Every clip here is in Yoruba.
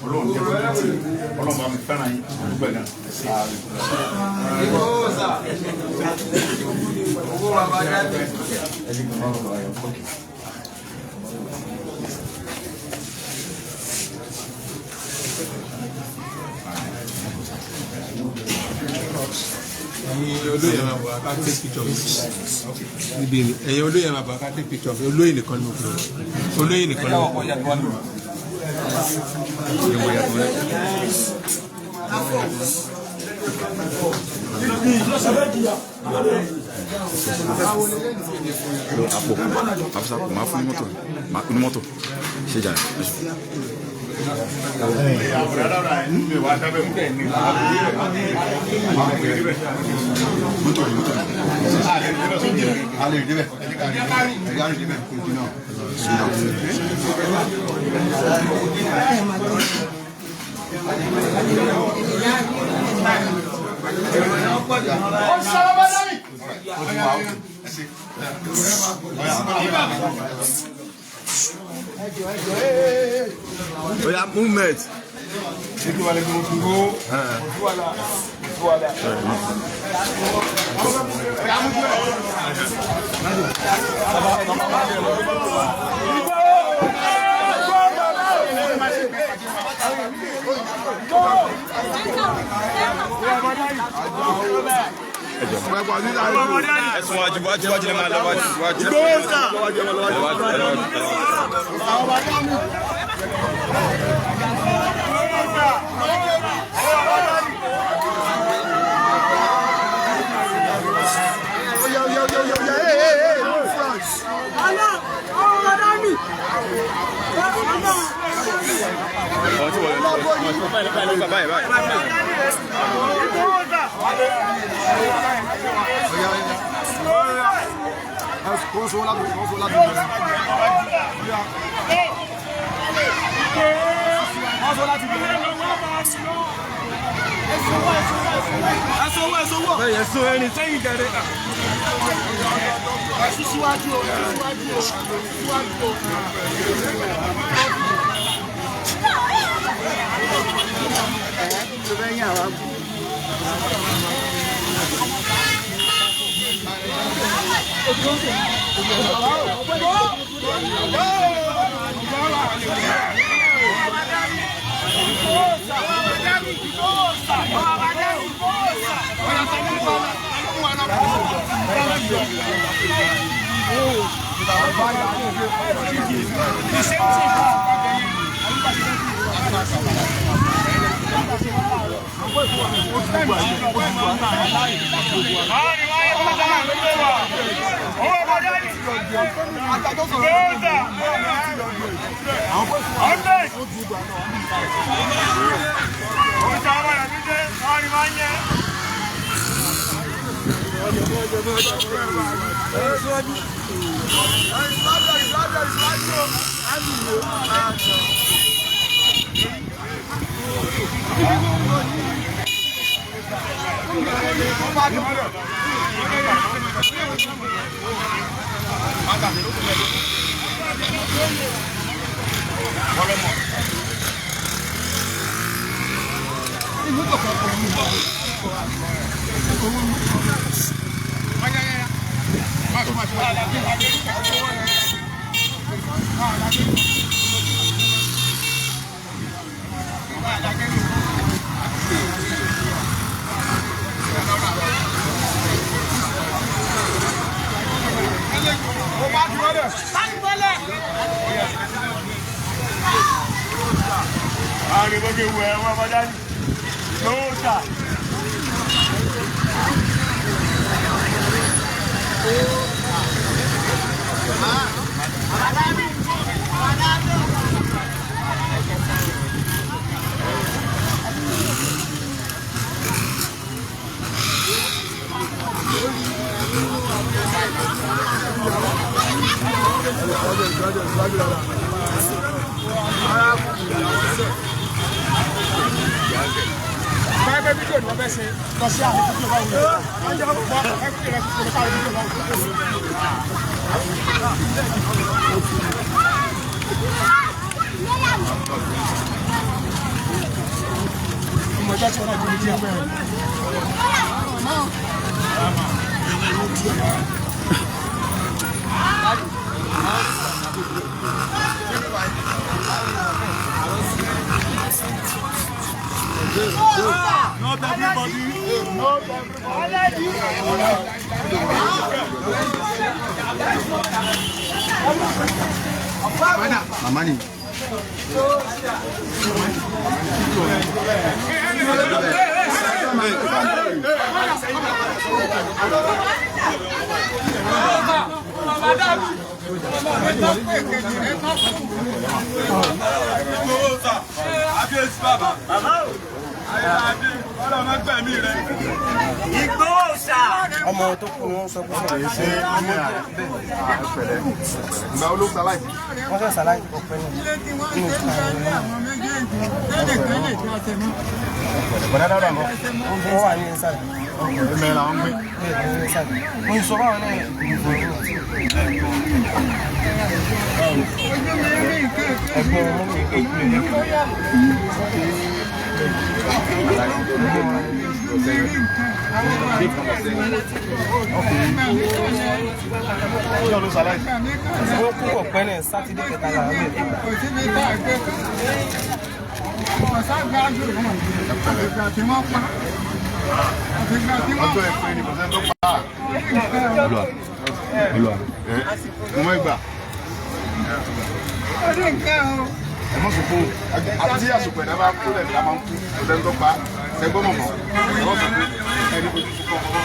Ọlọ́run jẹ́ kó ti Ọlọ́run bá mi fẹ́ràn yín dúpẹ́ gan. Olóyè máa bọ̀ ká take picture níbi ẹ̀yin olóyè máa bọ̀ ká take picture olóyè nìkan ni mo fi olóyè nìkan ni mo fi. Àpò máa fún ní mọ́tò ṣe jà Oya movement. Not everybody. Not everybody. Amani. Ọmọ tó kù wọn sọ pé ọmọ yìí ṣe ọmọ ìpẹ̀lẹ́. Ìgbà wo ló ṣaláì? Wọ́n ṣe ṣàlàyé ọ̀pẹ náà. Bọ̀dá dáadáa lọ. Wọ́n wà ní ìsàlẹ̀. Ẹ̀mẹ̀ làwọn gbé. Mo ń sọ báwọn náà ìbò ẹgbẹ́ ọmọ mi kékeré. Wọ́n kú ọ̀pẹ náà sátidé kẹta làwọn lè fún Ọjọ́ ẹ̀fẹ́ ni kọ̀sẹ́ tó pa. Mo ìgbà. Ẹ mọ̀ sọ fún àti àsopọ̀ ẹ̀dá bá kú lẹ̀ la máa ń kú kọ̀sẹ́ tó pa. Ẹgbọ́n mọ̀ mọ̀. Ẹ wọ́n sọ fún ẹni kò tún kọ́ mọ́.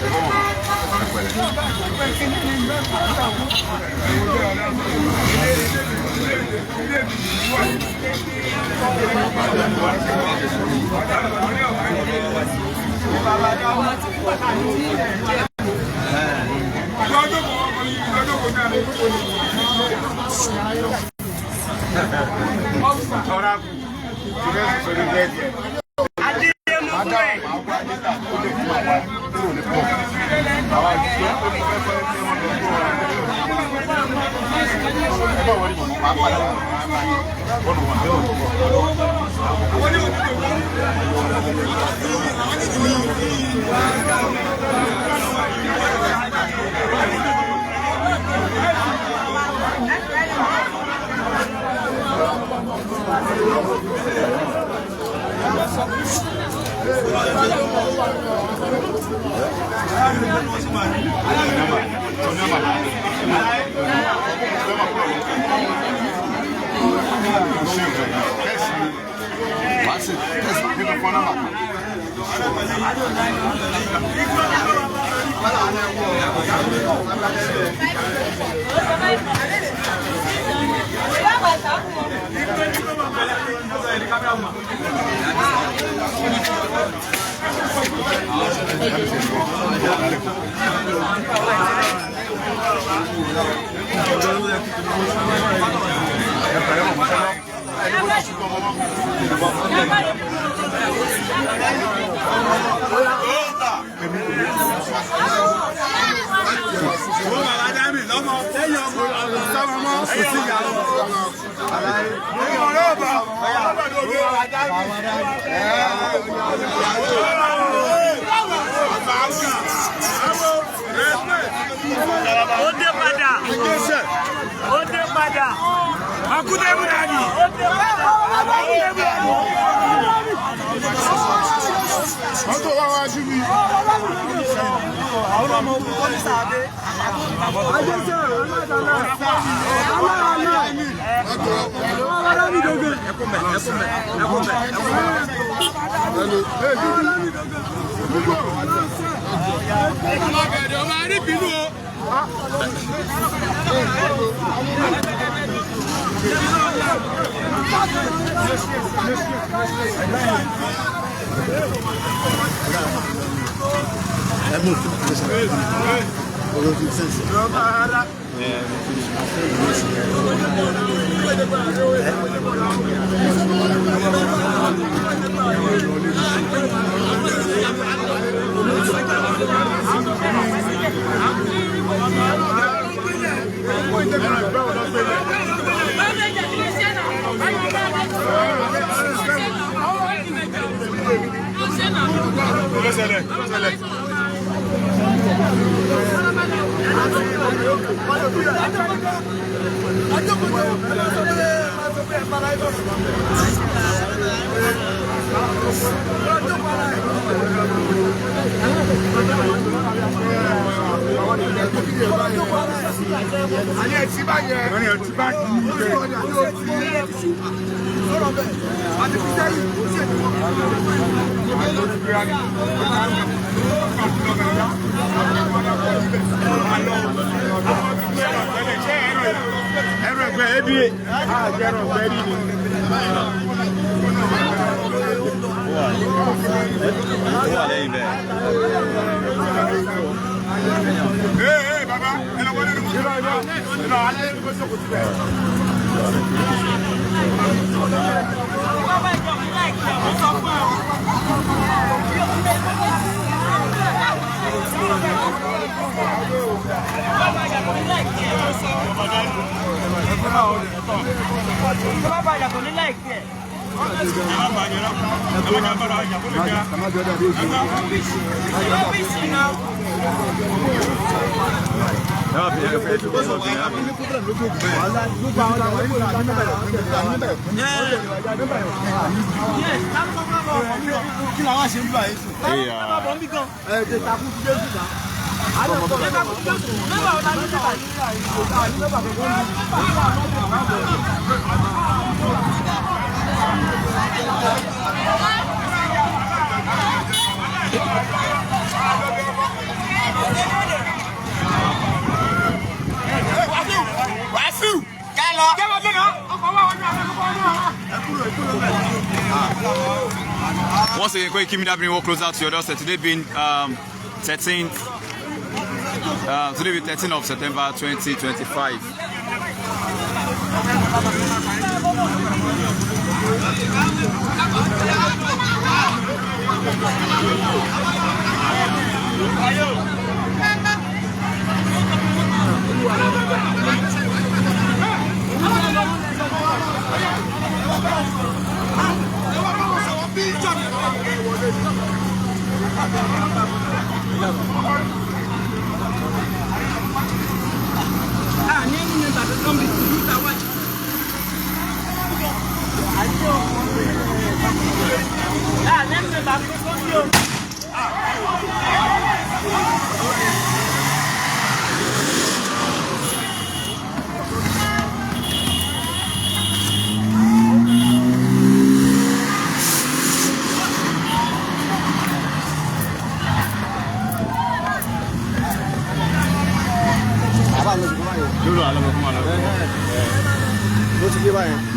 Ẹgbọ́n mọ̀ mọ̀. Ẹ̀pẹ̀lẹ̀. Once again, Koiki Media bring work closer to your doorstep. Today being 13th of September 2025.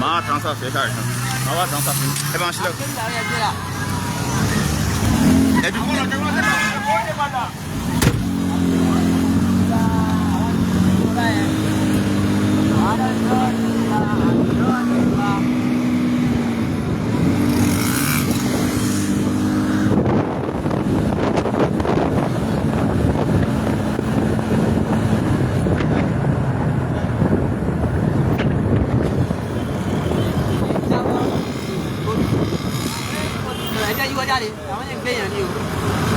Máa transfer ṣe káàkiri kan. Máa wá transfer fún mi. Ẹ bá ń ṣílẹ̀. Ẹ̀dùn. Ẹjẹ́ yíwọ́ jáde, àwọn yẹn gbé yẹn ní o.